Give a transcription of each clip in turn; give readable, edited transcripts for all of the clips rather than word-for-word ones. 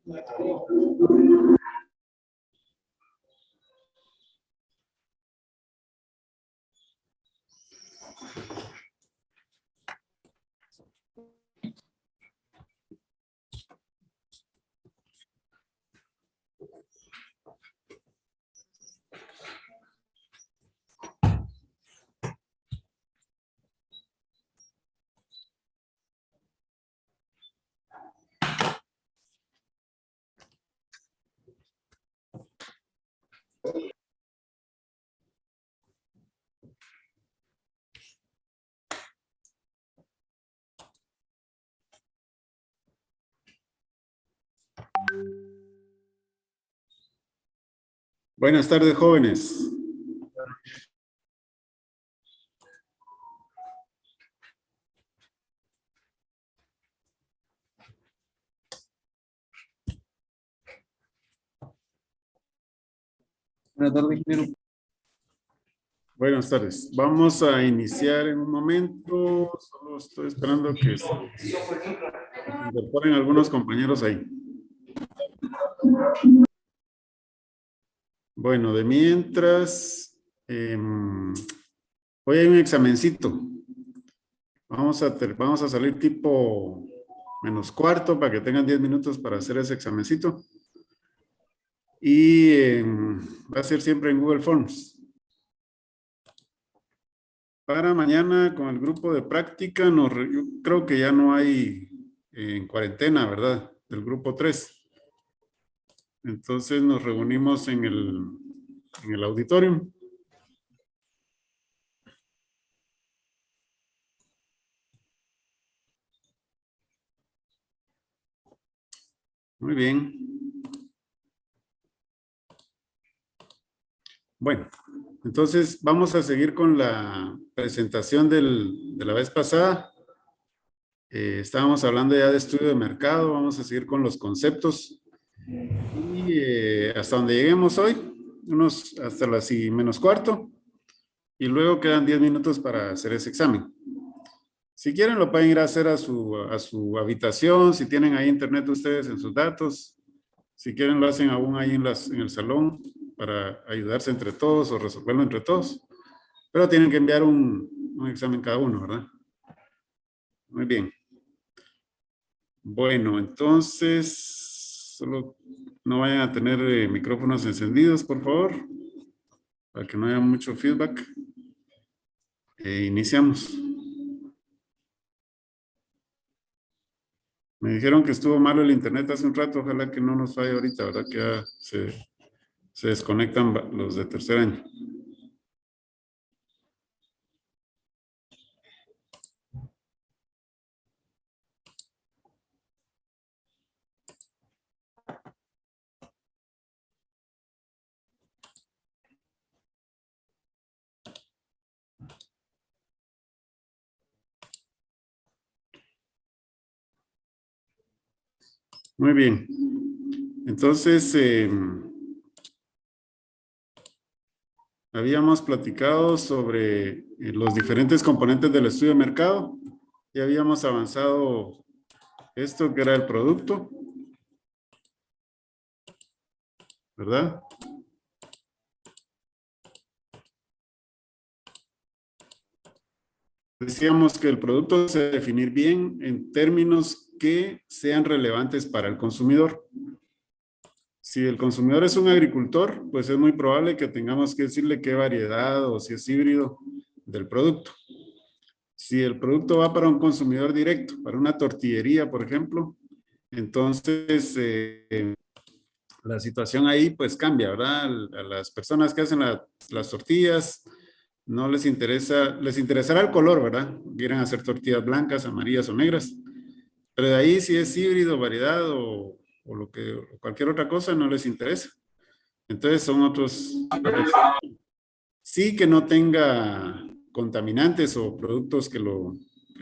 Buenas tardes, jóvenes. Buenas tardes, ingeniero. Buenas tardes. Vamos a iniciar en un momento. Solo estoy esperando que se incorporen algunos compañeros ahí. Bueno, de mientras, hoy hay un examencito. Vamos a salir tipo -4 para que tengan 10 minutos para hacer ese examencito. Y va a ser siempre en Google Forms. Para mañana con el grupo de práctica, yo creo que ya no hay en cuarentena, ¿verdad? Del grupo 3. Entonces nos reunimos en el auditorium. Muy bien. Bueno, entonces vamos a seguir con la presentación de la vez pasada. Estábamos hablando ya de estudio de mercado, vamos a seguir con los conceptos. Y hasta donde lleguemos hoy, hasta las -4. Y luego quedan 10 minutos para hacer ese examen. Si quieren lo pueden ir a hacer a su habitación, si tienen ahí internet ustedes en sus datos. Si quieren lo hacen aún ahí en el salón para ayudarse entre todos o resolverlo entre todos. Pero tienen que enviar un examen cada uno, ¿verdad? Muy bien. Bueno, entonces, solo no vayan a tener micrófonos encendidos, por favor, para que no haya mucho feedback. Iniciamos. Me dijeron que estuvo malo el internet hace un rato, ojalá que no nos falle ahorita, ¿verdad? Que ya se desconectan los de tercer año. Muy bien. Entonces, habíamos platicado sobre los diferentes componentes del estudio de mercado. Ya habíamos avanzado esto que era el producto, ¿verdad? Decíamos que el producto se debe definir bien en términos que sean relevantes para el consumidor. Si el consumidor es un agricultor, pues es muy probable que tengamos que decirle qué variedad o si es híbrido del producto. Si el producto va para un consumidor directo, para una tortillería, por ejemplo, entonces la situación ahí pues cambia, ¿verdad? A las personas que hacen las tortillas no les interesa, les interesará el color, ¿verdad? Quieren hacer tortillas blancas, amarillas o negras. Pero de ahí si es híbrido, variedad o cualquier otra cosa no les interesa. Entonces son otros. Sí que no tenga contaminantes o productos que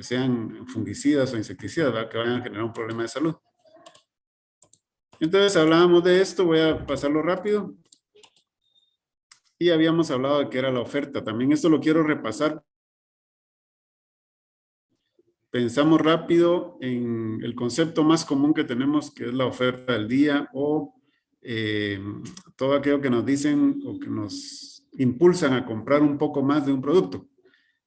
sean fungicidas o insecticidas, ¿verdad? Que vayan a generar un problema de salud. Entonces hablábamos de esto, voy a pasarlo rápido. Y habíamos hablado de qué era la oferta. También esto lo quiero repasar. pensamos rápido en el concepto más común que tenemos, que es la oferta del día o todo aquello que nos dicen o que nos impulsan a comprar un poco más de un producto.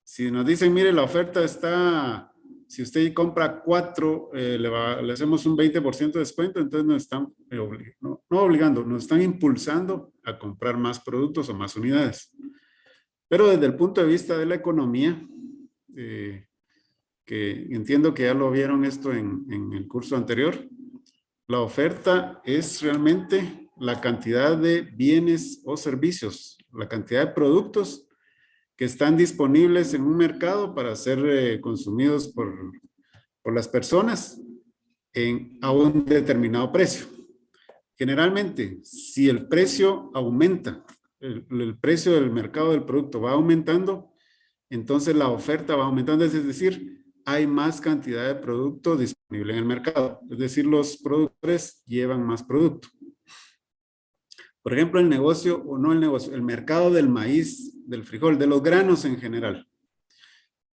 Si nos dicen, mire, la oferta está, si usted compra 4, le hacemos un 20% de descuento, entonces nos están no obligando, nos están impulsando a comprar más productos o más unidades. Pero desde el punto de vista de la economía, que entiendo que ya lo vieron esto en el curso anterior, la oferta es realmente la cantidad de bienes o servicios, la cantidad de productos que están disponibles en un mercado para ser consumidos por las personas a un determinado precio. Generalmente, si el precio aumenta, el precio del mercado del producto va aumentando, entonces la oferta va aumentando, es decir, hay más cantidad de producto disponible en el mercado. Es decir, los productores llevan más producto. Por ejemplo, el negocio, o no el negocio, el mercado del maíz, del frijol, de los granos en general.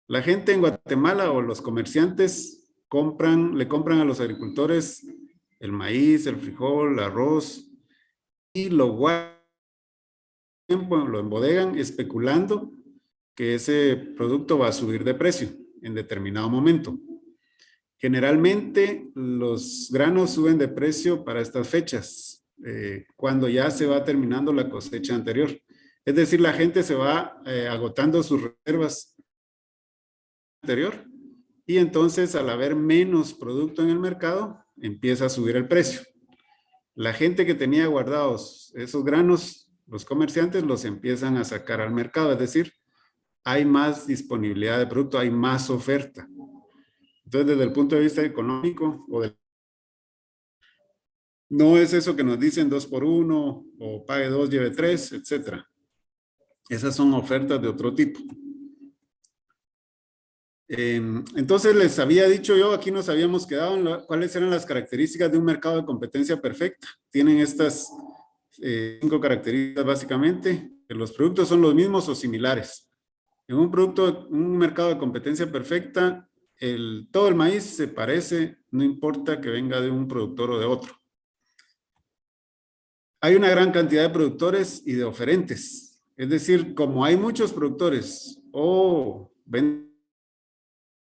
La gente en Guatemala o los comerciantes le compran a los agricultores el maíz, el frijol, el arroz y lo guardan, lo embodegan especulando que ese producto va a subir de precio en determinado momento. Generalmente los granos suben de precio para estas fechas, cuando ya se va terminando la cosecha anterior. Es decir, la gente se va agotando sus reservas anterior y entonces al haber menos producto en el mercado, empieza a subir el precio. La gente que tenía guardados esos granos, los comerciantes los empiezan a sacar al mercado, es decir, hay más disponibilidad de producto, hay más oferta. Entonces, desde el punto de vista económico, no es eso que nos dicen 2 por 1 o pague 2, lleve 3, etc. Esas son ofertas de otro tipo. Entonces, les había dicho yo, aquí nos habíamos quedado en cuáles eran las características de un mercado de competencia perfecta. Tienen estas 5 características básicamente, que los productos son los mismos o similares. En un mercado de competencia perfecta, todo el maíz se parece, no importa que venga de un productor o de otro. Hay una gran cantidad de productores y de oferentes. Es decir, como hay muchos productores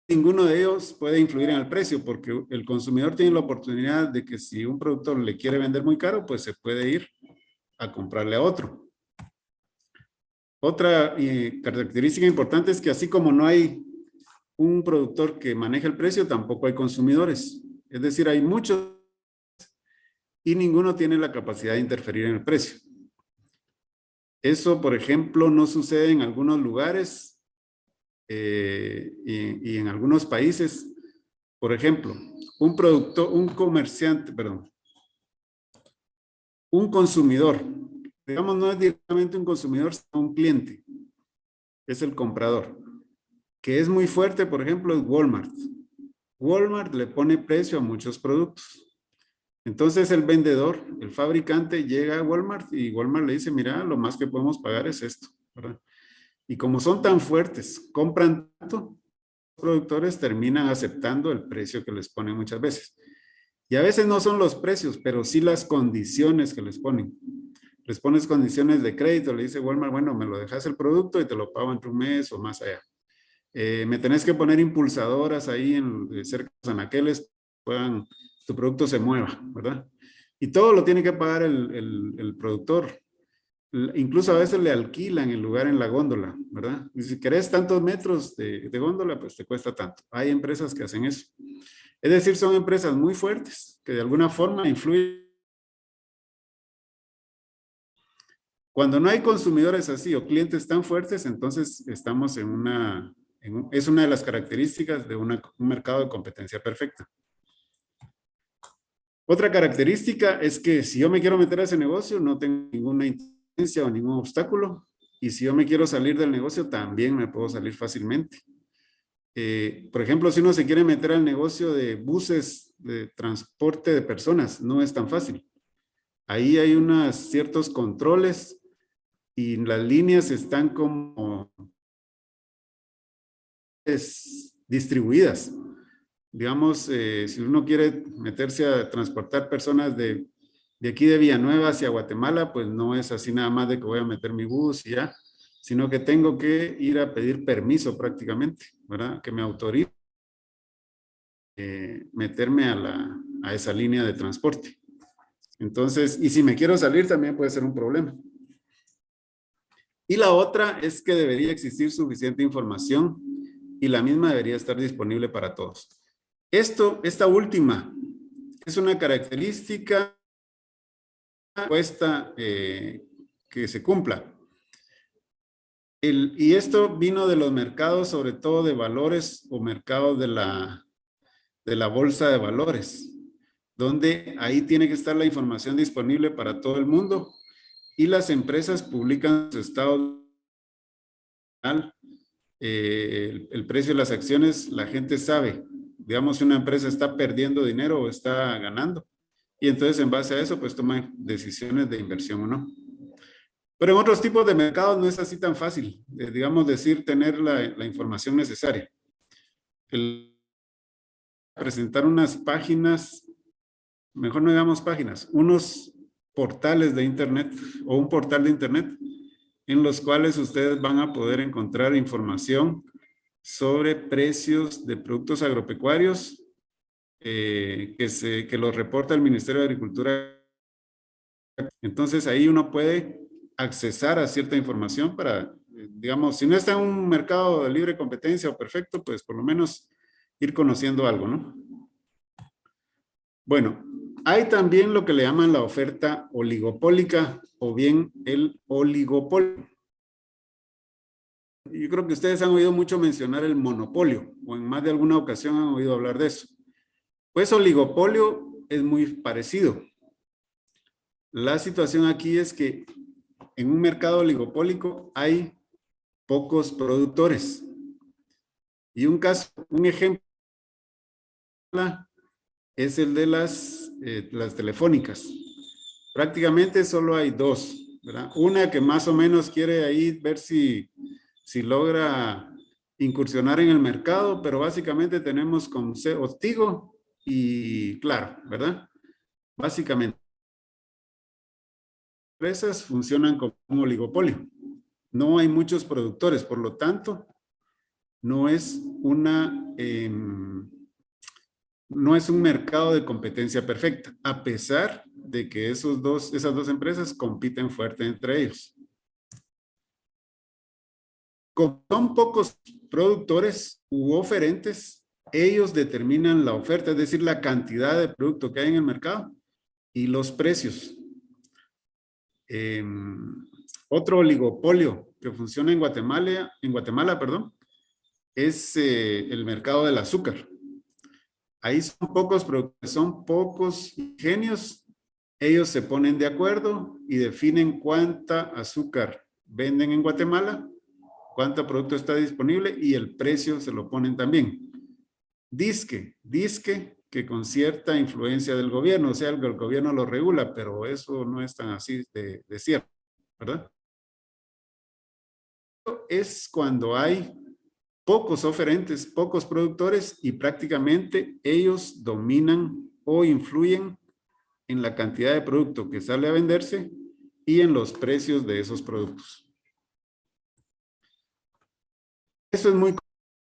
ninguno de ellos puede influir en el precio porque el consumidor tiene la oportunidad de que si un productor le quiere vender muy caro, pues se puede ir a comprarle a otro. Otra característica importante es que así como no hay un productor que maneje el precio, tampoco hay consumidores. Es decir, hay muchos y ninguno tiene la capacidad de interferir en el precio. Eso, por ejemplo, no sucede en algunos lugares y en algunos países. Por ejemplo, un consumidor, digamos, no es directamente un consumidor, sino un cliente, es el comprador, que es muy fuerte, por ejemplo, es Walmart. Walmart le pone precio a muchos productos. Entonces el vendedor, el fabricante, llega a Walmart y Walmart le dice, mira, lo más que podemos pagar es esto, ¿verdad? Y como son tan fuertes, compran tanto, los productores terminan aceptando el precio que les ponen muchas veces. Y a veces no son los precios, pero sí las condiciones que les ponen. Les pones condiciones de crédito, le dice Walmart, bueno, me lo dejas el producto y te lo pago entre un mes o más allá. Me tenés que poner impulsadoras ahí cerca de los anaqueles, tu producto se mueva, ¿verdad? Y todo lo tiene que pagar el productor. Incluso a veces le alquilan el lugar en la góndola, ¿verdad? Y si querés tantos metros de góndola, pues te cuesta tanto. Hay empresas que hacen eso. Es decir, son empresas muy fuertes que de alguna forma influyen. Cuando no hay consumidores así o clientes tan fuertes, entonces estamos es una de las características de un mercado de competencia perfecta. Otra característica es que si yo me quiero meter a ese negocio, no tengo ninguna intención o ningún obstáculo. Y si yo me quiero salir del negocio, también me puedo salir fácilmente. Por ejemplo, si uno se quiere meter al negocio de buses de transporte de personas, no es tan fácil. Ahí hay ciertos controles y las líneas están como distribuidas. digamos, si uno quiere meterse a transportar personas de aquí de Villanueva hacia Guatemala, pues no es así nada más de que voy a meter mi bus y ya, sino que tengo que ir a pedir permiso prácticamente, ¿verdad? Que me autorice meterme a esa línea de transporte. Entonces, y si me quiero salir también puede ser un problema. Y la otra es que debería existir suficiente información y la misma debería estar disponible para todos. Esta última es una característica cuesta que se cumpla. Y esto vino de los mercados, sobre todo de valores o mercados de la bolsa de valores, donde ahí tiene que estar la información disponible para todo el mundo y las empresas publican su estado el precio de las acciones, la gente sabe, digamos, si una empresa está perdiendo dinero o está ganando. Y entonces en base a eso, pues toman decisiones de inversión o no. Pero en otros tipos de mercados no es así tan fácil, digamos, tener la información necesaria. Presentar unas páginas, mejor no digamos páginas, unos portales de internet o un portal de internet en los cuales ustedes van a poder encontrar información sobre precios de productos agropecuarios que los reporta el Ministerio de Agricultura. Entonces ahí uno puede accesar a cierta información para, digamos, si no está en un mercado de libre competencia o perfecto, pues por lo menos ir conociendo algo, ¿no? Bueno, hay también lo que le llaman la oferta oligopólica o bien el oligopolio. Yo creo que ustedes han oído mucho mencionar el monopolio o en más de alguna ocasión han oído hablar de eso. Pues oligopolio es muy parecido. La situación aquí es que en un mercado oligopólico hay pocos productores. Y un ejemplo es el de las telefónicas. Prácticamente solo hay dos, ¿verdad? Una que más o menos quiere ahí ver si logra incursionar en el mercado, pero básicamente tenemos con Tigo y Claro, ¿verdad? Básicamente, las empresas funcionan como un oligopolio. No hay muchos productores, por lo tanto, no es no es un mercado de competencia perfecta, a pesar de que esas dos empresas compiten fuerte entre ellos. Como son pocos productores u oferentes, ellos determinan la oferta, es decir, la cantidad de producto que hay en el mercado y los precios. Otro oligopolio que funciona en Guatemala, perdón, es el mercado del azúcar. Ahí son pocos productores, son pocos ingenios. Ellos se ponen de acuerdo y definen cuánta azúcar venden en Guatemala, cuánto producto está disponible y el precio se lo ponen también. Dizque que con cierta influencia del gobierno, o sea, el gobierno lo regula, pero eso no es tan así de cierto, ¿verdad? Es cuando hay pocos oferentes, pocos productores y prácticamente ellos dominan o influyen en la cantidad de producto que sale a venderse y en los precios de esos productos. Eso es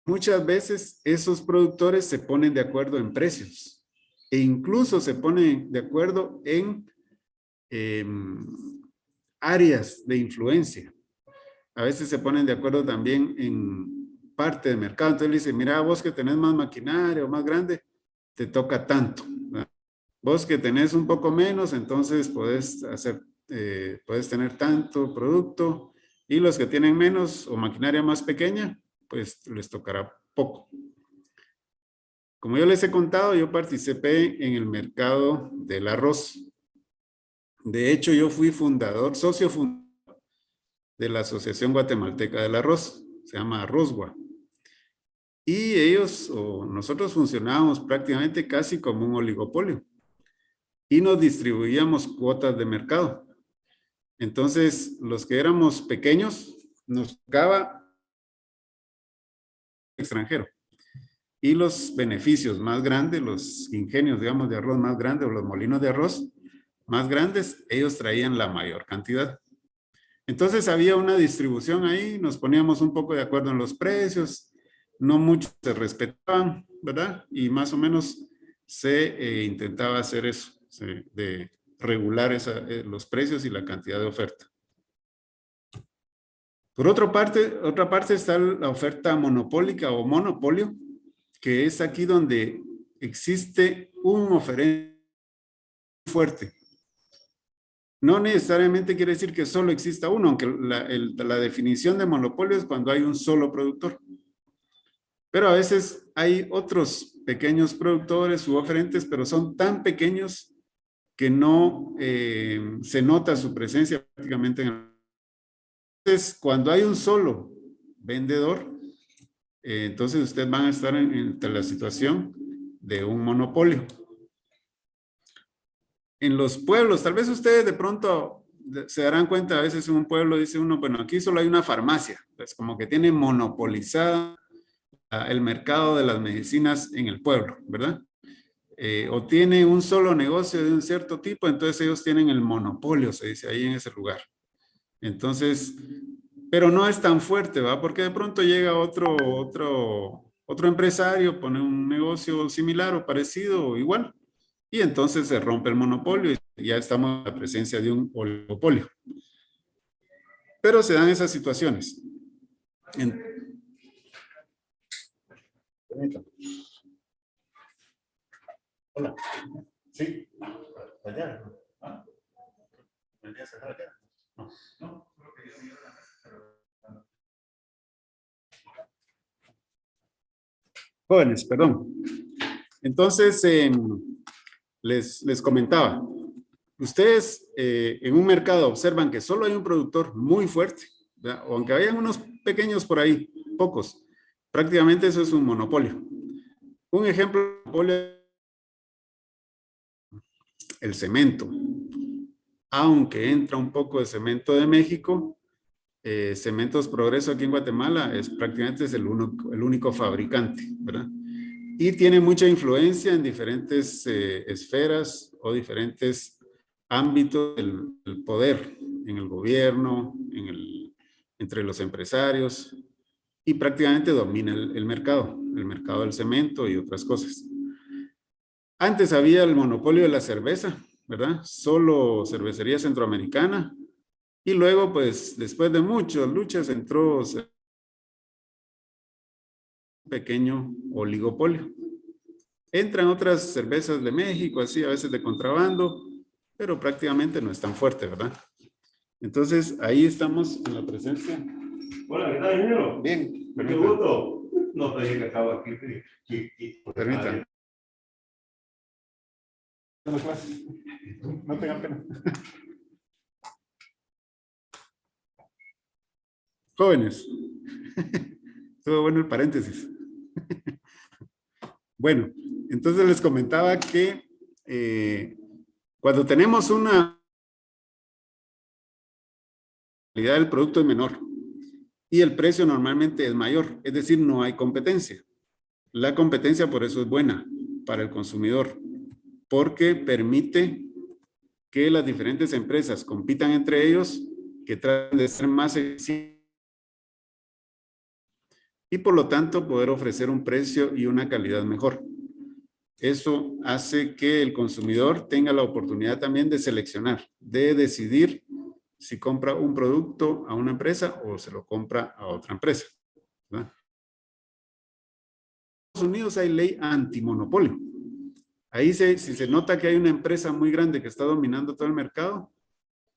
muchas veces esos productores se ponen de acuerdo en precios e incluso se ponen de acuerdo en áreas de influencia. A veces se ponen de acuerdo también en parte del mercado. Entonces le dicen, mira, vos que tenés más maquinaria o más grande, te toca tanto, ¿verdad? Vos que tenés un poco menos, entonces puedes tener tanto producto y los que tienen menos o maquinaria más pequeña, pues les tocará poco. Como yo les he contado, yo participé en el mercado del arroz. De hecho, yo fui socio fundador de la Asociación Guatemalteca del Arroz, se llama Arrozgua. Y nosotros funcionábamos prácticamente casi como un oligopolio y nos distribuíamos cuotas de mercado. Entonces, los que éramos pequeños, nos tocaba extranjero. y los beneficios más grandes, los ingenios, digamos, de arroz más grandes o los molinos de arroz más grandes, ellos traían la mayor cantidad. Entonces había una distribución ahí, nos poníamos un poco de acuerdo en los precios, no muchos se respetaban, ¿verdad? Y más o menos se intentaba hacer eso, de regular los precios y la cantidad de oferta. Por otra parte está la oferta monopólica o monopolio, que es aquí donde existe un oferente fuerte. No necesariamente quiere decir que solo exista uno, aunque la definición de monopolio es cuando hay un solo productor. Pero a veces hay otros pequeños productores u oferentes, pero son tan pequeños que no se nota su presencia prácticamente en el... Entonces, cuando hay un solo vendedor, entonces ustedes van a estar entre la situación de un monopolio. En los pueblos, tal vez ustedes de pronto se darán cuenta, a veces en un pueblo dice uno, bueno, aquí solo hay una farmacia, pues como que tiene monopolizada el mercado de las medicinas en el pueblo, ¿verdad? O tiene un solo negocio de un cierto tipo, entonces ellos tienen el monopolio, se dice ahí en ese lugar. Entonces, pero no es tan fuerte, ¿va? Porque de pronto llega otro empresario, pone un negocio similar o parecido o igual, y entonces se rompe el monopolio y ya estamos en la presencia de un oligopolio. Pero se dan esas situaciones. Hola. Sí. Allá. ¿Ah? ¿Vendría a cerrar allá? No. No. Jóvenes, perdón. Entonces, les comentaba, ustedes en un mercado observan que solo hay un productor muy fuerte, ¿verdad? O aunque hayan unos pequeños por ahí, pocos, prácticamente eso es un monopolio. Un ejemplo de monopolio, el cemento. Aunque entra un poco de cemento de México, Cementos Progreso aquí en Guatemala prácticamente es el único fabricante, ¿verdad? Y tiene mucha influencia en diferentes esferas o diferentes ámbitos del poder, en el gobierno, entre los empresarios, y prácticamente domina el mercado del cemento y otras cosas. Antes había el monopolio de la cerveza, ¿verdad? Solo cervecería centroamericana, y luego, pues, después de muchas luchas, entró un pequeño oligopolio. Entran otras cervezas de México, así a veces de contrabando, pero prácticamente no es tan fuerte, ¿verdad? Entonces, ahí estamos en la presencia. Hola, ¿qué tal, ingeniero? Bien. Qué gusto. No te dije que estaba aquí. Permítanme. No tengan pena. Jóvenes. Todo bueno el paréntesis. Bueno, entonces les comentaba que cuando tenemos una calidad del producto es menor y el precio normalmente es mayor, es decir, no hay competencia. La competencia por eso es buena para el consumidor, porque permite que las diferentes empresas compitan entre ellos, que traten de ser más eficientes y por lo tanto poder ofrecer un precio y una calidad mejor. Eso hace que el consumidor tenga la oportunidad también de seleccionar, de decidir si compra un producto a una empresa o se lo compra a otra empresa, ¿verdad? En Estados Unidos hay ley antimonopolio. Ahí si se nota que hay una empresa muy grande que está dominando todo el mercado,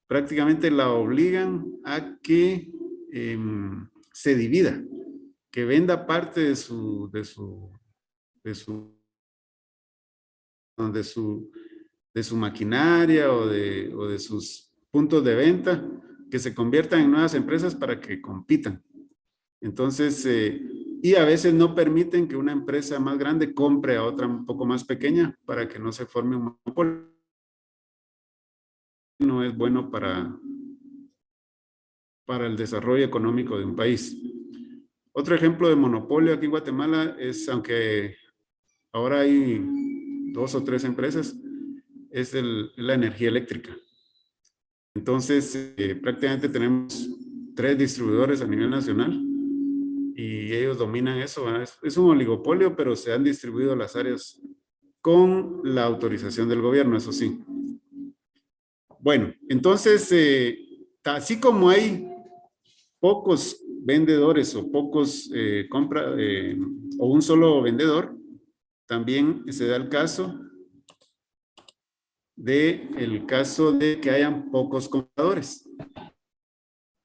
prácticamente la obligan a que se divida, que venda parte de su maquinaria o de sus puntos de venta, que se conviertan en nuevas empresas para que compitan. Entonces, y a veces no permiten que una empresa más grande compre a otra un poco más pequeña para que no se forme un monopolio. No es bueno para el desarrollo económico de un país. Otro ejemplo de monopolio aquí en Guatemala es, aunque ahora hay 2 o 3 empresas, es la energía eléctrica. Entonces, prácticamente tenemos 3 distribuidores a nivel nacional y ellos dominan eso, ¿verdad? Es un oligopolio, pero se han distribuido las áreas con la autorización del gobierno, eso sí. Bueno, entonces, así como hay pocos vendedores o pocos o un solo vendedor, también se da el caso de que hayan pocos compradores.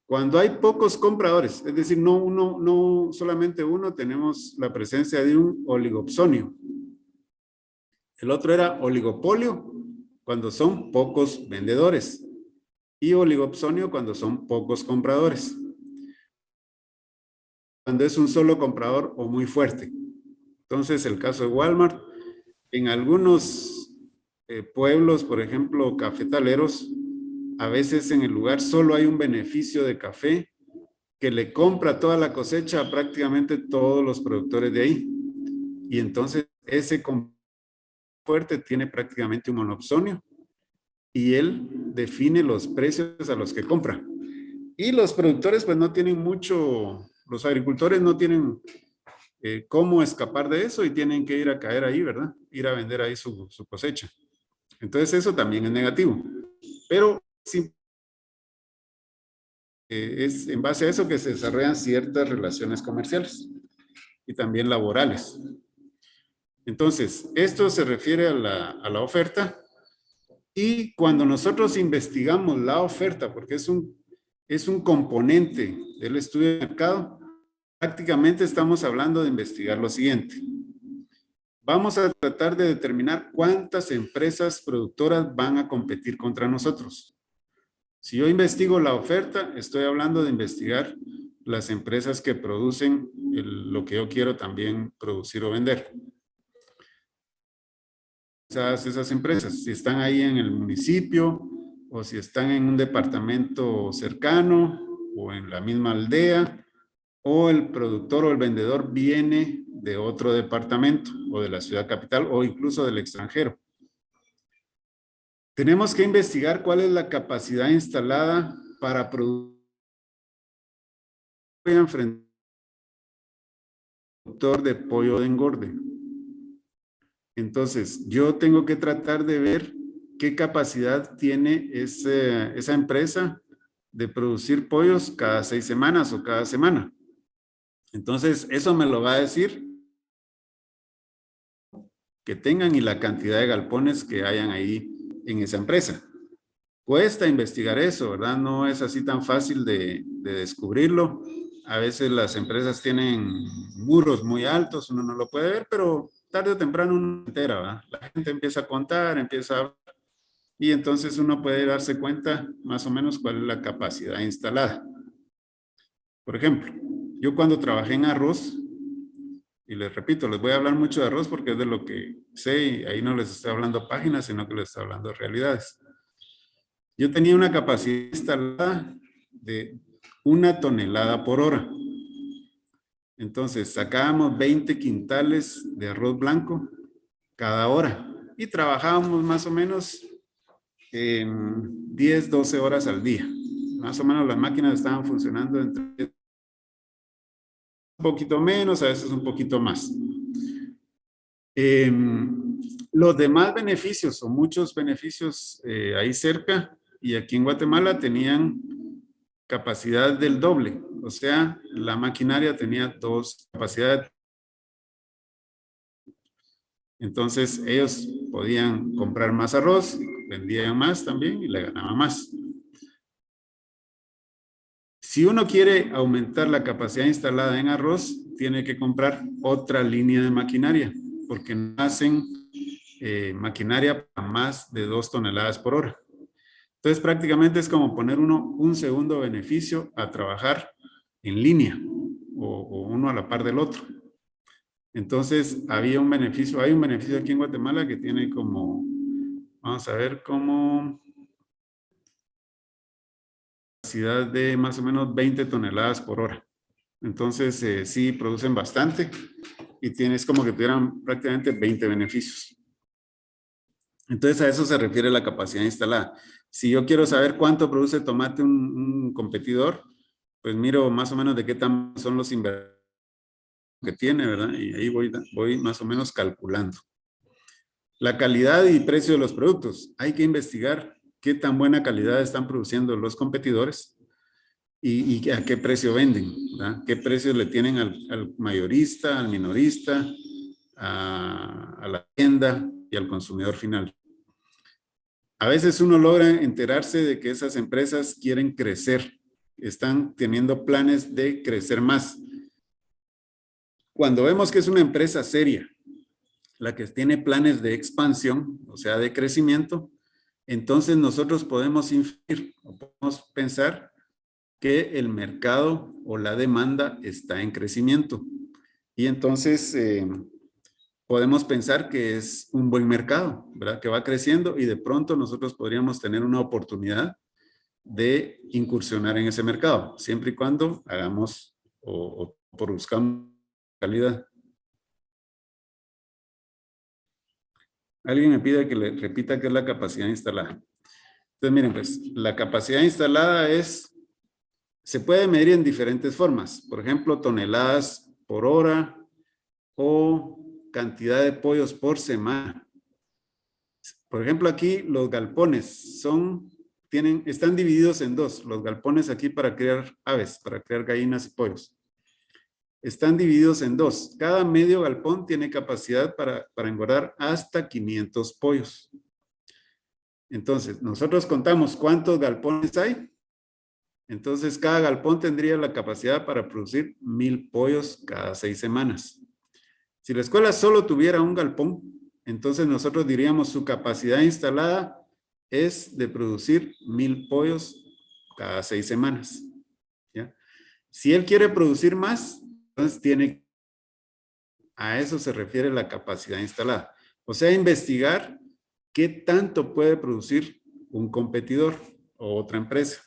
Cuando hay pocos compradores, es decir, no solamente uno, tenemos la presencia de un oligopsonio. El otro era oligopolio, cuando son pocos vendedores, y oligopsonio cuando son pocos compradores. Cuando es un solo comprador o muy fuerte. Entonces, el caso de Walmart, en algunos pueblos, por ejemplo, cafetaleros, a veces en el lugar solo hay un beneficio de café que le compra toda la cosecha a prácticamente todos los productores de ahí. Y entonces ese fuerte tiene prácticamente un monopsonio y él define los precios a los que compra. Y los productores pues no tienen mucho, los agricultores no tienen cómo escapar de eso y tienen que ir a caer ahí, ¿verdad? Ir a vender ahí su cosecha. Entonces eso también es negativo. Pero sí, es en base a eso que se desarrollan ciertas relaciones comerciales y también laborales. Entonces, esto se refiere a la oferta y cuando nosotros investigamos la oferta, porque es un componente del estudio de mercado, prácticamente estamos hablando de investigar lo siguiente. Vamos a tratar de determinar cuántas empresas productoras van a competir contra nosotros. Si yo investigo la oferta, estoy hablando de investigar las empresas que producen lo que yo quiero también producir o vender. Esas empresas, si están ahí en el municipio o si están en un departamento cercano o en la misma aldea, o el productor o el vendedor viene de otro departamento o de la ciudad capital o incluso del extranjero. Tenemos que investigar cuál es la capacidad instalada para producir productor de pollo de engorde. Entonces, yo tengo que tratar de ver qué capacidad tiene esa empresa de producir pollos cada 6 semanas o cada semana. Entonces, eso me lo va a decir que tengan y la cantidad de galpones que hayan ahí en esa empresa. Cuesta investigar eso, ¿verdad? No es así tan fácil de descubrirlo. A veces las empresas tienen muros muy altos, uno no lo puede ver, pero tarde o temprano uno se entera, ¿verdad? La gente empieza a contar, empieza a... Y entonces uno puede darse cuenta más o menos cuál es la capacidad instalada. Por ejemplo, yo cuando trabajé en arroz, y les repito, les voy a hablar mucho de arroz porque es de lo que sé y ahí no les estoy hablando páginas, sino que les estoy hablando de realidades. Yo tenía una capacidad instalada de 1 tonelada por hora. Entonces, sacábamos 20 quintales de arroz blanco cada hora y trabajábamos más o menos 10, 12 horas al día. Más o menos las máquinas estaban funcionando entre un poquito menos, a veces un poquito más. Los demás beneficios o muchos beneficios ahí cerca y aquí en Guatemala tenían capacidad del doble. O sea, la maquinaria tenía 2 capacidades. Entonces ellos podían comprar más arroz, vendían más también y le ganaban más. Si uno quiere aumentar la capacidad instalada en arroz, tiene que comprar otra línea de maquinaria, porque no hacen maquinaria para más de 2 toneladas por hora. Entonces prácticamente es como poner uno un segundo beneficio a trabajar en línea o uno a la par del otro. Entonces había un beneficio, hay un beneficio aquí en Guatemala que tiene como, vamos a ver, como capacidad de más o menos 20 toneladas por hora. Entonces, sí, producen bastante y tienes como que tuvieran prácticamente 20 beneficios. Entonces, a eso se refiere la capacidad instalada. Si yo quiero saber cuánto produce tomate un competidor, pues miro más o menos de qué tamaño son los inversiones que tiene, ¿verdad? Y ahí voy más o menos calculando. La calidad y precio de los productos. Hay que investigar qué tan buena calidad están produciendo los competidores y a qué precio venden, ¿verdad? ¿Qué precios le tienen al mayorista, al minorista, a la tienda y al consumidor final? A veces uno logra enterarse de que esas empresas quieren crecer, están teniendo planes de crecer más. Cuando vemos que es una empresa seria, la que tiene planes de expansión, o sea, de crecimiento, entonces nosotros podemos inferir o podemos pensar que el mercado o la demanda está en crecimiento. Y entonces podemos pensar que es un buen mercado, ¿verdad? Que va creciendo y de pronto nosotros podríamos tener una oportunidad de incursionar en ese mercado, siempre y cuando hagamos o produzcamos calidad. Alguien me pide que le repita qué es la capacidad instalada. Entonces, miren, pues, la capacidad instalada se puede medir en diferentes formas. Por ejemplo, toneladas por hora o cantidad de pollos por semana. Por ejemplo, aquí los galpones están divididos en dos. Los galpones aquí para criar aves, para criar gallinas y pollos. Están divididos en dos. Cada medio galpón tiene capacidad para engordar hasta 500 pollos. Entonces, nosotros contamos cuántos galpones hay. Entonces, cada galpón tendría la capacidad para producir 1000 pollos cada 6 semanas. Si la escuela solo tuviera un galpón, entonces nosotros diríamos su capacidad instalada es de producir 1000 pollos cada 6 semanas. ¿Ya? Si él quiere producir más, entonces a eso se refiere la capacidad instalada. O sea, investigar qué tanto puede producir un competidor o otra empresa.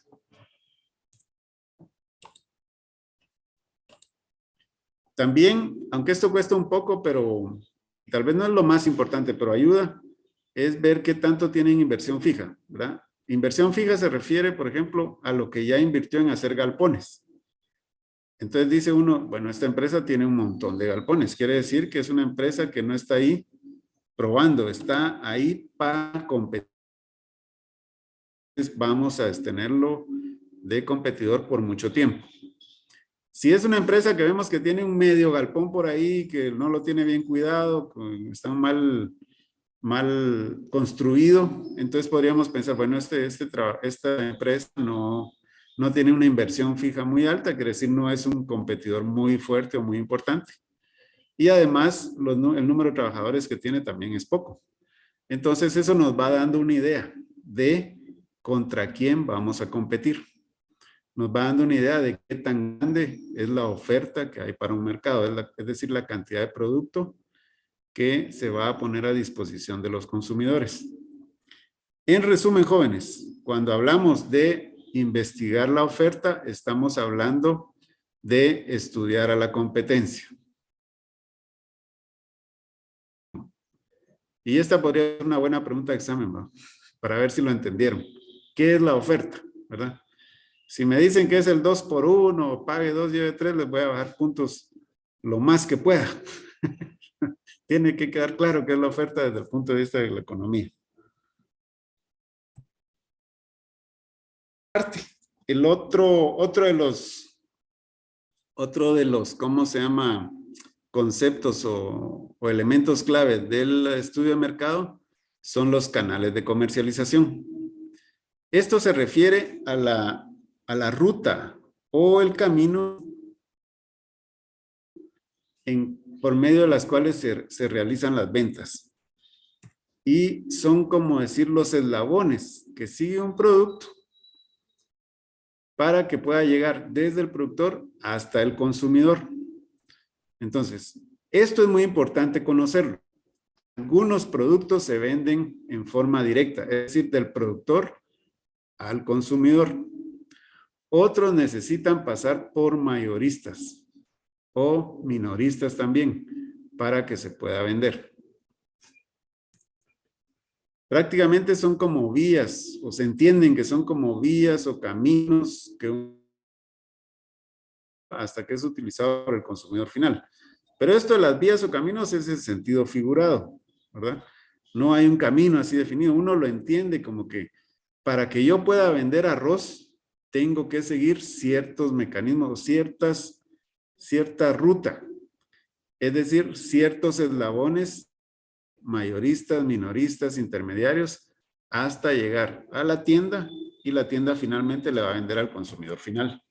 También, aunque esto cuesta un poco, pero tal vez no es lo más importante, pero ayuda, es ver qué tanto tienen inversión fija, ¿verdad? Inversión fija se refiere, por ejemplo, a lo que ya invirtió en hacer galpones. Entonces dice uno, bueno, esta empresa tiene un montón de galpones. Quiere decir que es una empresa que no está ahí probando, está ahí para competir. Vamos a tenerlo de competidor por mucho tiempo. Si es una empresa que vemos que tiene un medio galpón por ahí, que no lo tiene bien cuidado, está mal construido, entonces podríamos pensar, bueno, esta empresa no tiene una inversión fija muy alta, quiere decir no es un competidor muy fuerte o muy importante. Y además, el número de trabajadores que tiene también es poco. Entonces, eso nos va dando una idea de contra quién vamos a competir. Nos va dando una idea de qué tan grande es la oferta que hay para un mercado, es decir, la cantidad de producto que se va a poner a disposición de los consumidores. En resumen, jóvenes, cuando hablamos de investigar la oferta, estamos hablando de estudiar a la competencia. Y esta podría ser una buena pregunta de examen, ¿no? Para ver si lo entendieron. ¿Qué es la oferta? ¿Verdad? Si me dicen que es el 2 por 1, pague 2, lleve 3, les voy a bajar puntos lo más que pueda. Tiene que quedar claro qué es la oferta desde el punto de vista de la economía. El otro de los, ¿cómo se llama? Conceptos o elementos clave del estudio de mercado son los canales de comercialización. Esto se refiere a la ruta o el camino por medio de las cuales se realizan las ventas. Y son como decir los eslabones que sigue un producto para que pueda llegar desde el productor hasta el consumidor. Entonces, esto es muy importante conocerlo. Algunos productos se venden en forma directa, es decir, del productor al consumidor. Otros necesitan pasar por mayoristas. o minoristas también, para que se pueda vender. Prácticamente son como vías, o se entienden que son como vías o caminos que hasta que es utilizado por el consumidor final. Pero esto de las vías o caminos es el sentido figurado, ¿verdad? No hay un camino así definido. Uno lo entiende como que para que yo pueda vender arroz, tengo que seguir ciertos mecanismos, cierta ruta. Es decir, ciertos eslabones, mayoristas, minoristas, intermediarios, hasta llegar a la tienda y la tienda finalmente le va a vender al consumidor final.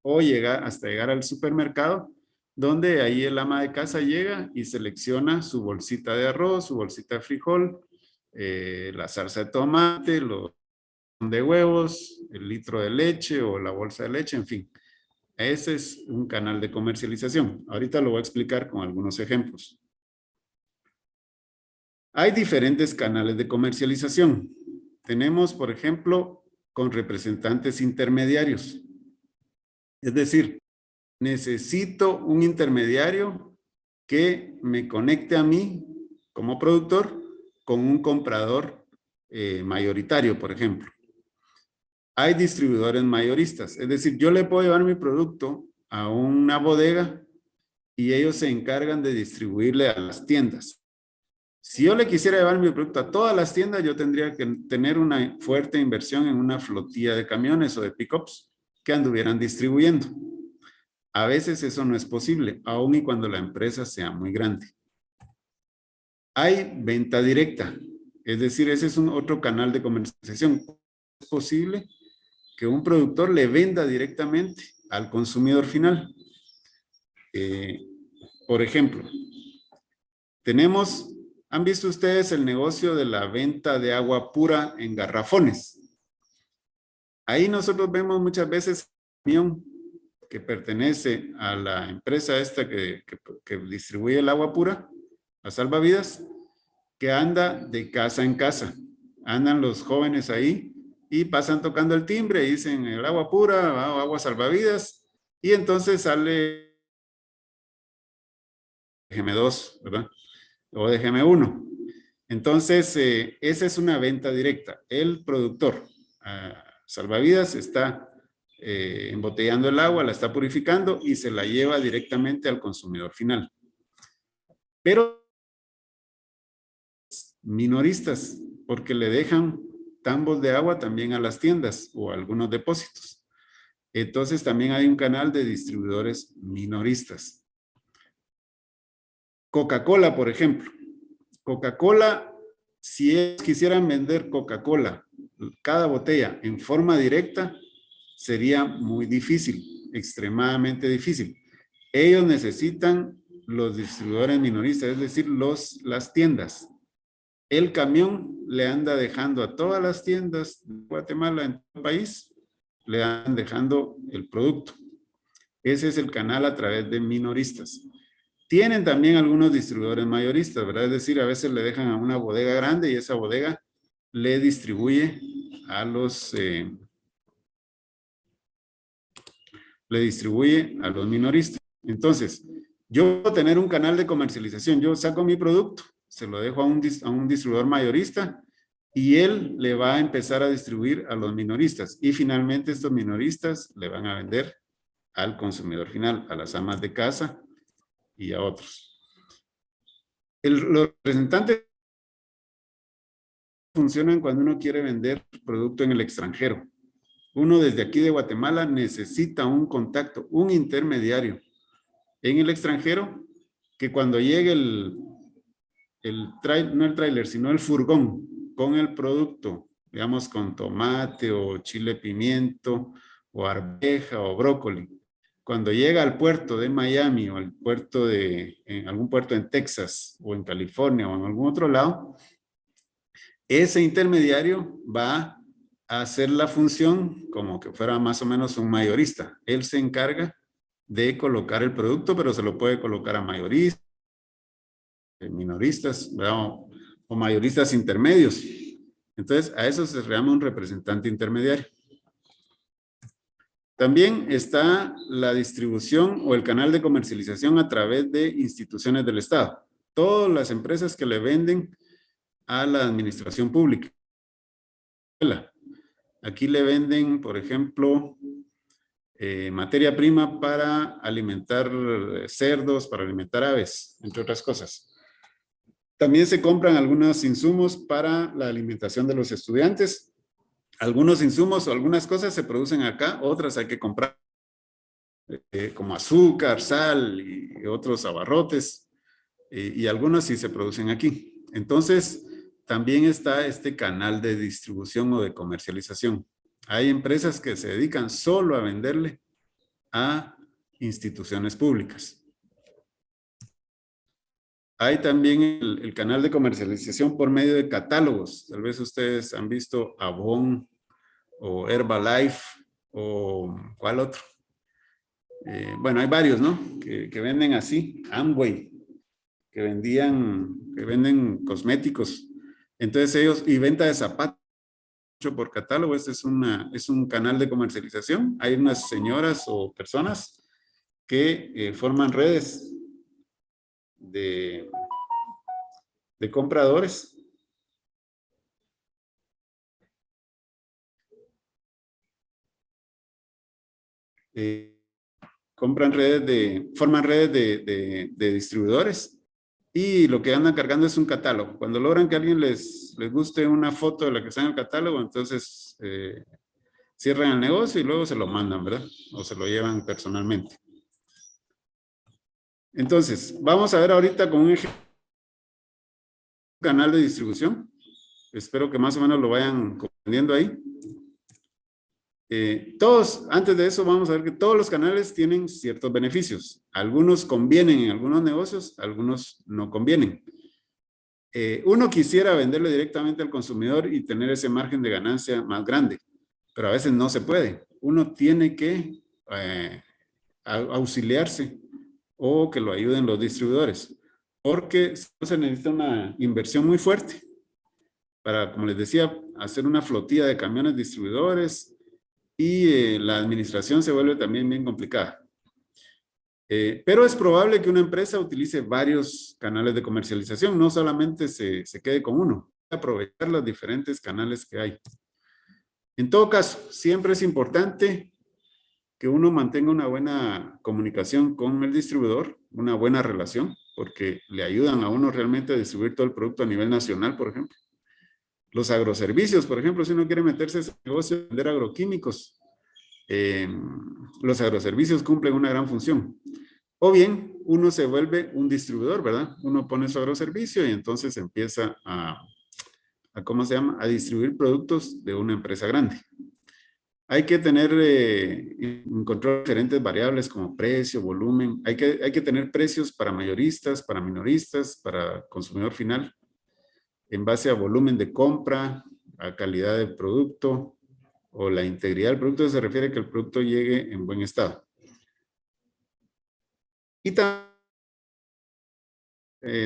O hasta llegar al supermercado, donde ahí el ama de casa llega y selecciona su bolsita de arroz, su bolsita de frijol, la salsa de tomate, los de huevos, el litro de leche o la bolsa de leche, en fin. Ese es un canal de comercialización. Ahorita lo voy a explicar con algunos ejemplos. Hay diferentes canales de comercialización. Tenemos, por ejemplo, con representantes intermediarios. Es decir, necesito un intermediario que me conecte a mí como productor con un comprador mayoritario, por ejemplo. Hay distribuidores mayoristas, es decir, yo le puedo llevar mi producto a una bodega y ellos se encargan de distribuirle a las tiendas. Si yo le quisiera llevar mi producto a todas las tiendas, yo tendría que tener una fuerte inversión en una flotilla de camiones o de pickups que anduvieran distribuyendo. A veces eso no es posible, aun y cuando la empresa sea muy grande. Hay venta directa, es decir, ese es otro canal de comercialización. Es posible que un productor le venda directamente al consumidor final. Por ejemplo, ¿han visto ustedes el negocio de la venta de agua pura en garrafones? Ahí nosotros vemos muchas veces un camión que pertenece a la empresa esta que distribuye el agua pura, a Salvavidas, que anda de casa en casa. Andan los jóvenes ahí y pasan tocando el timbre y dicen el agua pura, agua salvavidas, y entonces sale GM2, ¿verdad? O de GM1. Entonces, esa es una venta directa. El productor, Salvavidas, está embotellando el agua, la está purificando y se la lleva directamente al consumidor final. Pero minoristas, porque le dejan tambos de agua también a las tiendas o a algunos depósitos. Entonces también hay un canal de distribuidores minoristas. Coca-Cola, por ejemplo. Coca-Cola, si ellos quisieran vender Coca-Cola, cada botella en forma directa, sería muy difícil, extremadamente difícil. Ellos necesitan los distribuidores minoristas, es decir, las tiendas. El camión le anda dejando a todas las tiendas de Guatemala en todo el país, le andan dejando el producto. Ese es el canal a través de minoristas. Tienen también algunos distribuidores mayoristas, ¿verdad? Es decir, a veces le dejan a una bodega grande y esa bodega le distribuye a los minoristas. Entonces, yo puedo tener un canal de comercialización. Yo saco mi producto, se lo dejo a un distribuidor mayorista y él le va a empezar a distribuir a los minoristas. Y finalmente estos minoristas le van a vender al consumidor final, a las amas de casa y a otros. Los representantes funcionan cuando uno quiere vender producto en el extranjero. Uno desde aquí de Guatemala necesita un contacto, un intermediario en el extranjero, que cuando llegue no el tráiler, sino el furgón con el producto, digamos con tomate o chile pimiento o arveja o brócoli, cuando llega al puerto de Miami o al puerto en algún puerto en Texas o en California o en algún otro lado, ese intermediario va a hacer la función como que fuera más o menos un mayorista. Él se encarga de colocar el producto, pero se lo puede colocar a mayoristas, minoristas, o mayoristas intermedios. Entonces, a eso se llama un representante intermediario. También está la distribución o el canal de comercialización a través de instituciones del Estado. Todas las empresas que le venden a la administración pública. Aquí le venden, por ejemplo, materia prima para alimentar cerdos, para alimentar aves, entre otras cosas. También se compran algunos insumos para la alimentación de los estudiantes. Algunos insumos o algunas cosas se producen acá, otras hay que comprar, como azúcar, sal y otros abarrotes, y algunos sí se producen aquí. Entonces, también está este canal de distribución o de comercialización. Hay empresas que se dedican solo a venderle a instituciones públicas. Hay también el canal de comercialización por medio de catálogos. Tal vez ustedes han visto Avon o Herbalife o ¿cuál otro? Bueno, hay varios, ¿no? Que venden así. Amway, que venden cosméticos. Entonces ellos, y venta de zapatos por catálogo, este es un canal de comercialización. Hay unas señoras o personas que forman redes de compradores. Forman redes de distribuidores y lo que andan cargando es un catálogo. Cuando logran que a alguien les guste una foto de la que está en el catálogo, entonces cierran el negocio y luego se lo mandan, ¿verdad? O se lo llevan personalmente. Entonces, vamos a ver ahorita con un ejemplo canal de distribución. Espero que más o menos lo vayan comprendiendo ahí. Antes de eso vamos a ver que todos los canales tienen ciertos beneficios. Algunos convienen en algunos negocios, algunos no convienen. Uno quisiera venderle directamente al consumidor y tener ese margen de ganancia más grande, pero a veces no se puede. Uno tiene que auxiliarse o que lo ayuden los distribuidores, porque se necesita una inversión muy fuerte para, como les decía, hacer una flotilla de camiones distribuidores, y la administración se vuelve también bien complicada. Pero es probable que una empresa utilice varios canales de comercialización, no solamente se quede con uno, aprovechar los diferentes canales que hay. En todo caso, siempre es importante que uno mantenga una buena comunicación con el distribuidor, una buena relación, porque le ayudan a uno realmente a distribuir todo el producto a nivel nacional, por ejemplo. Los agroservicios, por ejemplo, si uno quiere meterse a ese negocio de vender agroquímicos, los agroservicios cumplen una gran función. O bien, uno se vuelve un distribuidor, ¿verdad? Uno pone su agroservicio y entonces empieza ¿cómo se llama? A distribuir productos de una empresa grande. Hay que tener, encontrar diferentes variables como precio, volumen. Hay que tener precios para mayoristas, para minoristas, para consumidor final, en base a volumen de compra, a calidad del producto o la integridad del producto. Se refiere a que el producto llegue en buen estado. Y también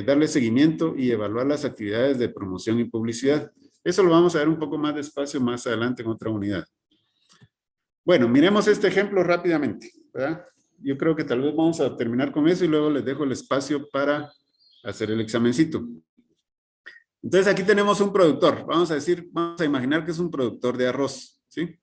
darle seguimiento y evaluar las actividades de promoción y publicidad. Eso lo vamos a ver un poco más despacio más adelante en otra unidad. Bueno, miremos este ejemplo rápidamente, ¿verdad? Yo creo que tal vez vamos a terminar con eso y luego les dejo el espacio para hacer el examencito. Entonces aquí tenemos un productor. Vamos a imaginar que es un productor de arroz, ¿sí?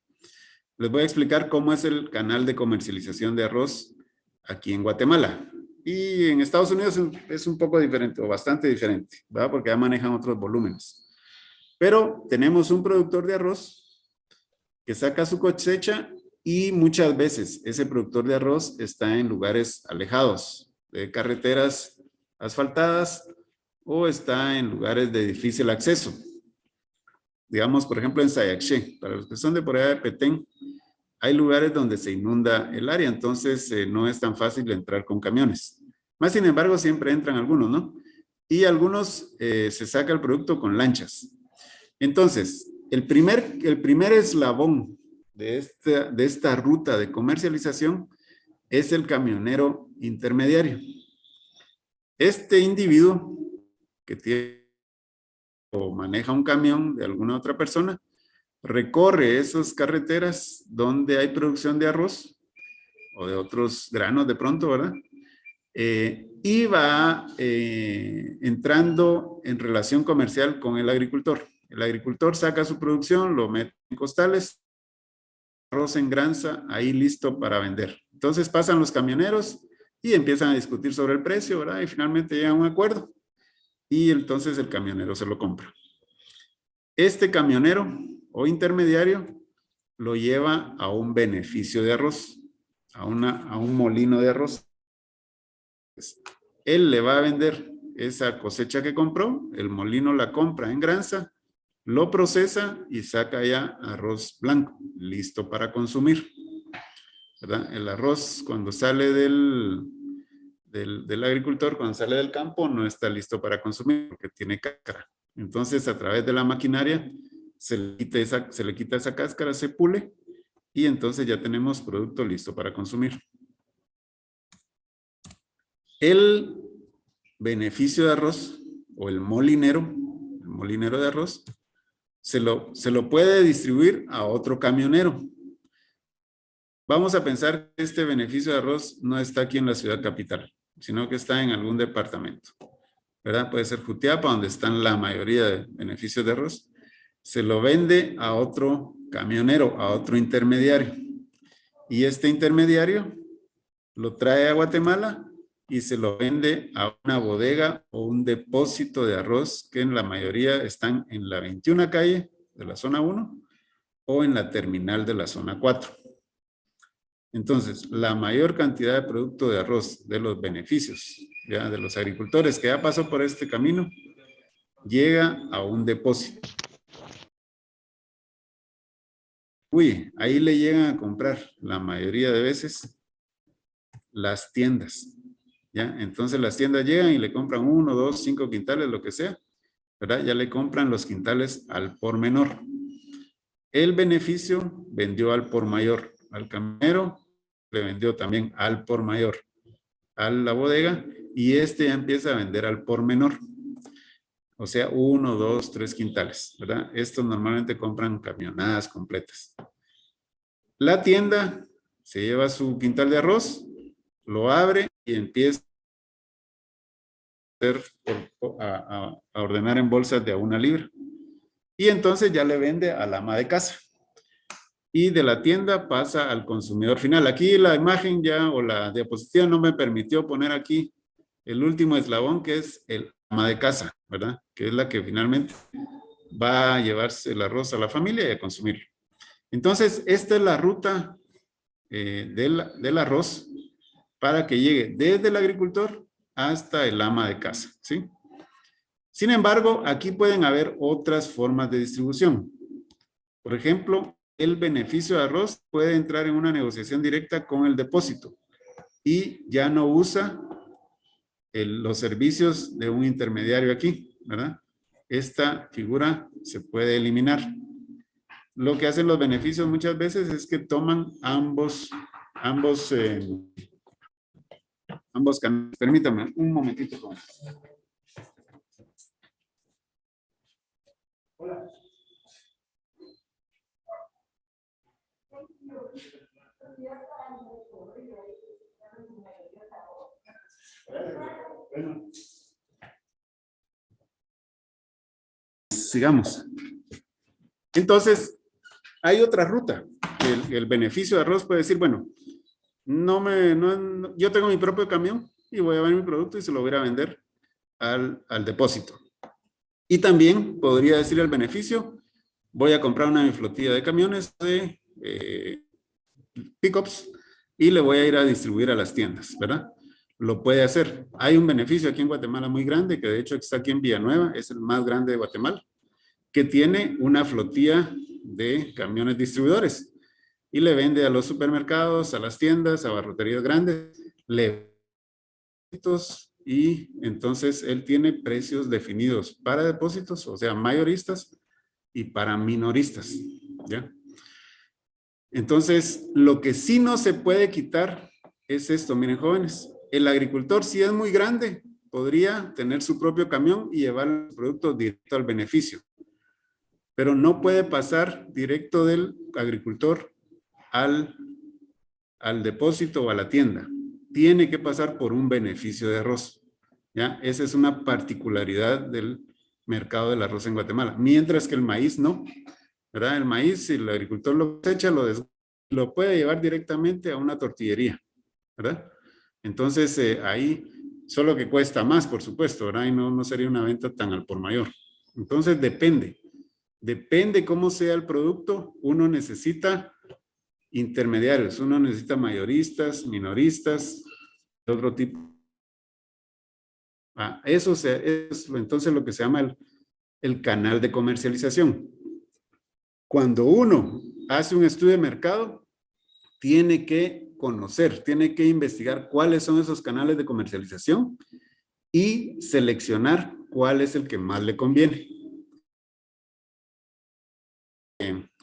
Les voy a explicar cómo es el canal de comercialización de arroz aquí en Guatemala. Y en Estados Unidos es un poco diferente o bastante diferente, ¿verdad? Porque ya manejan otros volúmenes. Pero tenemos un productor de arroz que saca su cosecha y muchas veces ese productor de arroz está en lugares alejados de carreteras asfaltadas o está en lugares de difícil acceso. Digamos, por ejemplo, en Sayaché. Para los que son de por allá de Petén, hay lugares donde se inunda el área, entonces no es tan fácil entrar con camiones. Más sin embargo, siempre entran algunos, ¿no? Y algunos se saca el producto con lanchas. Entonces, el primer eslabón de esta ruta de comercialización es el camionero intermediario. Este individuo que tiene o maneja un camión de alguna otra persona, recorre esas carreteras donde hay producción de arroz o de otros granos de pronto, ¿verdad? Y va entrando en relación comercial con el agricultor. El agricultor saca su producción, lo mete en costales, arroz en granza, ahí listo para vender. Entonces pasan los camioneros y empiezan a discutir sobre el precio, ¿verdad? Y finalmente llegan a un acuerdo y entonces el camionero se lo compra. Este camionero o intermediario lo lleva a un beneficio de arroz, a un molino de arroz. Él le va a vender esa cosecha que compró, el molino la compra en granza, lo procesa y saca ya arroz blanco, listo para consumir. ¿Verdad? El arroz cuando sale del agricultor, cuando sale del campo, no está listo para consumir porque tiene cáscara. Entonces, a través de la maquinaria, se le quita esa cáscara, se pule y entonces ya tenemos producto listo para consumir. El beneficio de arroz o el molinero de arroz, se lo puede distribuir a otro camionero. Vamos a pensar que este beneficio de arroz no está aquí en la ciudad capital, sino que está en algún departamento, ¿verdad? Puede ser Jutiapa, donde están la mayoría de beneficios de arroz. Se lo vende a otro camionero, a otro intermediario. Y este intermediario lo trae a Guatemala y se lo vende a una bodega o un depósito de arroz que en la mayoría están en la 21 calle de la zona 1 o en la terminal de la zona 4. Entonces, la mayor cantidad de producto de arroz, de los beneficios, ya, de los agricultores que ya pasó por este camino, llega a un depósito. Ahí le llegan a comprar la mayoría de veces las tiendas. ¿Ya? Entonces las tiendas llegan y le compran 1, 2, 5 quintales, lo que sea, ¿verdad? Ya le compran los quintales al por menor. El beneficio vendió al por mayor. Al camionero le vendió también al por mayor. A la bodega y este ya empieza a vender al por menor. O sea, 1, 2, 3 quintales, ¿verdad? Estos normalmente compran camionadas completas. La tienda se lleva su quintal de arroz, lo abre y empieza a ordenar en bolsas de a 1 libra. Y entonces ya le vende al ama de casa. Y de la tienda pasa al consumidor final. Aquí la imagen ya o la diapositiva no me permitió poner aquí el último eslabón que es el ama de casa, ¿verdad? Que es la que finalmente va a llevarse el arroz a la familia y a consumirlo. Entonces, esta es la ruta del arroz para que llegue desde el agricultor hasta el ama de casa, ¿sí? Sin embargo, aquí pueden haber otras formas de distribución. Por ejemplo, el beneficio de arroz puede entrar en una negociación directa con el depósito y ya no usa los servicios de un intermediario aquí, ¿verdad? Esta figura se puede eliminar. Lo que hacen los beneficios muchas veces es que toman ambos canales. Permítame un momentito. Hola. Bueno. Sigamos. Entonces, hay otra ruta. El beneficio de arroz puede decir, bueno, yo tengo mi propio camión y voy a ver mi producto y se lo voy a vender al depósito. Y también podría decir el beneficio, voy a comprar una flotilla de camiones de pickups y le voy a ir a distribuir a las tiendas, ¿verdad? Lo puede hacer. Hay un beneficio aquí en Guatemala muy grande, que de hecho está aquí en Villanueva, es el más grande de Guatemala, que tiene una flotilla de camiones distribuidores y le vende a los supermercados, a las tiendas, a barroterías grandes, y entonces él tiene precios definidos para depósitos, o sea, mayoristas y para minoristas, ¿ya? Entonces, lo que sí no se puede quitar es esto, miren jóvenes, el agricultor si es muy grande, podría tener su propio camión y llevar los productos directo al beneficio. pero no puede pasar directo del agricultor al depósito o a la tienda. Tiene que pasar por un beneficio de arroz. ¿Ya? Esa es una particularidad del mercado del arroz en Guatemala. Mientras que el maíz no. ¿Verdad? El maíz, si el agricultor lo cosecha, lo puede llevar directamente a una tortillería. ¿Verdad? Entonces, ahí solo que cuesta más, por supuesto, ¿verdad? Y no sería una venta tan al por mayor. Entonces, depende. Depende cómo sea el producto. Uno necesita intermediarios. Uno necesita mayoristas, minoristas, de otro tipo. Eso es entonces lo que se llama el canal de comercialización. Cuando uno hace un estudio de mercado, tiene que conocer, tiene que investigar cuáles son esos canales de comercialización y seleccionar cuál es el que más le conviene.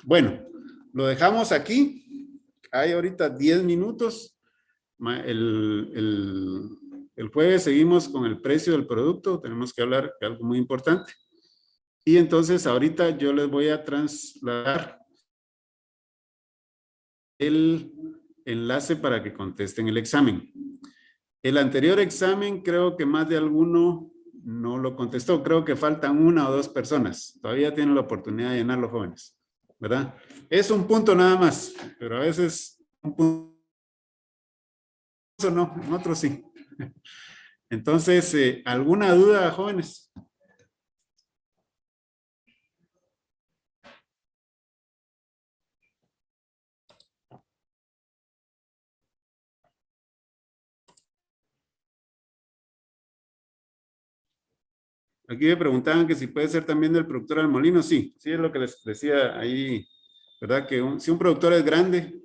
Bueno, lo dejamos aquí. Hay ahorita 10 minutos. El jueves seguimos con el precio del producto. Tenemos que hablar de algo muy importante. Y entonces ahorita yo les voy a trasladar el enlace para que contesten el examen. El anterior examen creo que más de alguno no lo contestó. Creo que faltan 1 o 2 personas. Todavía tienen la oportunidad de llenar los jóvenes, ¿verdad? Es un punto nada más, pero a veces un punto no, en otros sí. Entonces, ¿alguna duda, jóvenes? Aquí me preguntaban que si puede ser también del productor al molino. Sí, sí es lo que les decía ahí, ¿verdad? Que si un productor es grande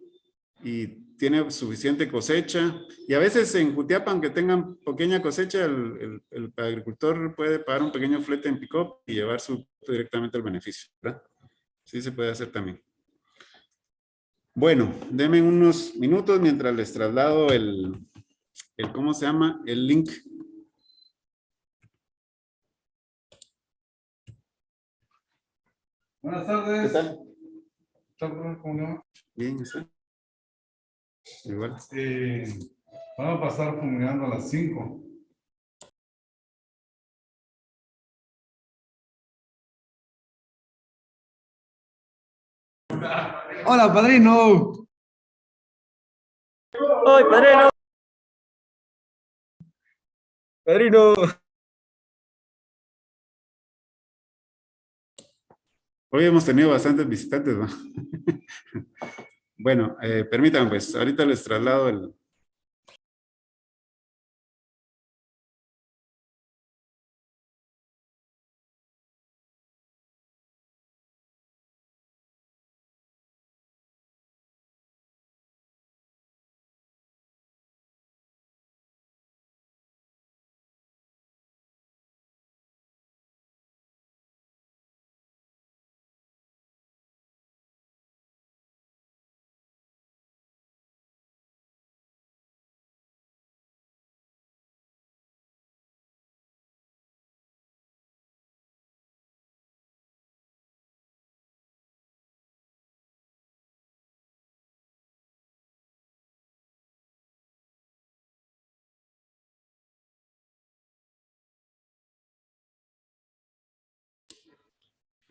y tiene suficiente cosecha, y a veces en Jutiapa, aunque tengan pequeña cosecha, el agricultor puede pagar un pequeño flete en pick-up y llevar su directamente al beneficio, ¿verdad? Sí se puede hacer también. Bueno, denme unos minutos mientras les traslado ¿cómo se llama? El link. Buenas tardes. ¿Qué tal? ¿Cómo le va? Bien, ¿está? Igual. Vamos a pasar fumigando a las 5. Hola, padrino. ¡Ay, padrino! Padrino. Hoy hemos tenido bastantes visitantes, ¿no? Bueno, permítanme, pues, ahorita les traslado el...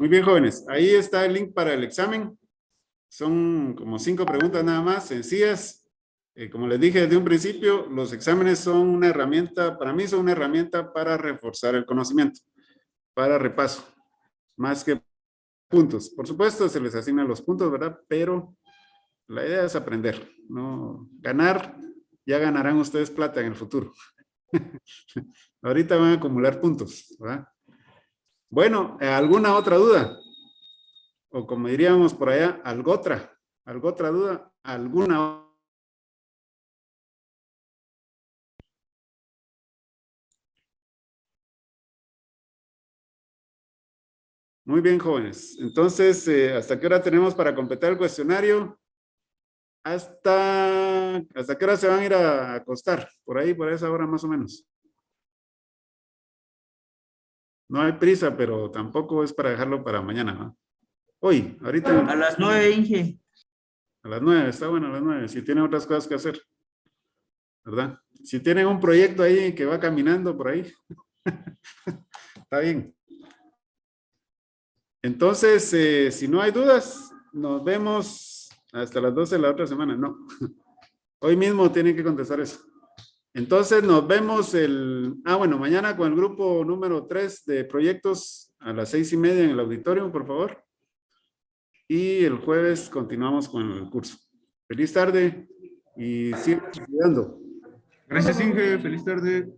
Muy bien, jóvenes. Ahí está el link para el examen. Son como 5 preguntas nada más, sencillas. Como les dije desde un principio, los exámenes son una herramienta, para mí son una herramienta para reforzar el conocimiento, para repaso, más que puntos. Por supuesto, se les asignan los puntos, ¿verdad? Pero la idea es aprender, no ganar. Ya ganarán ustedes plata en el futuro. Ahorita van a acumular puntos, ¿verdad? Bueno, ¿alguna otra duda? O como diríamos por allá, ¿algotra duda? ¿Alguna? Muy bien, jóvenes. Entonces, ¿hasta qué hora tenemos para completar el cuestionario? ¿Hasta qué hora se van a ir a acostar? Por ahí, por esa hora más o menos. No hay prisa, pero tampoco es para dejarlo para mañana, ¿no? Hoy, ahorita A las 9, Inge. a las 9, está bueno a las 9, si tienen otras cosas que hacer, ¿verdad? Si tienen un proyecto ahí que va caminando por ahí, está bien. Entonces, si no hay dudas, nos vemos hasta las 12 de la otra semana. No, hoy mismo tienen que contestar eso. Entonces, nos vemos bueno, mañana con el grupo número 3 de proyectos a las 6:30 en el auditorio, por favor. Y el jueves continuamos con el curso. Feliz tarde y sigan estudiando. Gracias, Inge. Feliz tarde.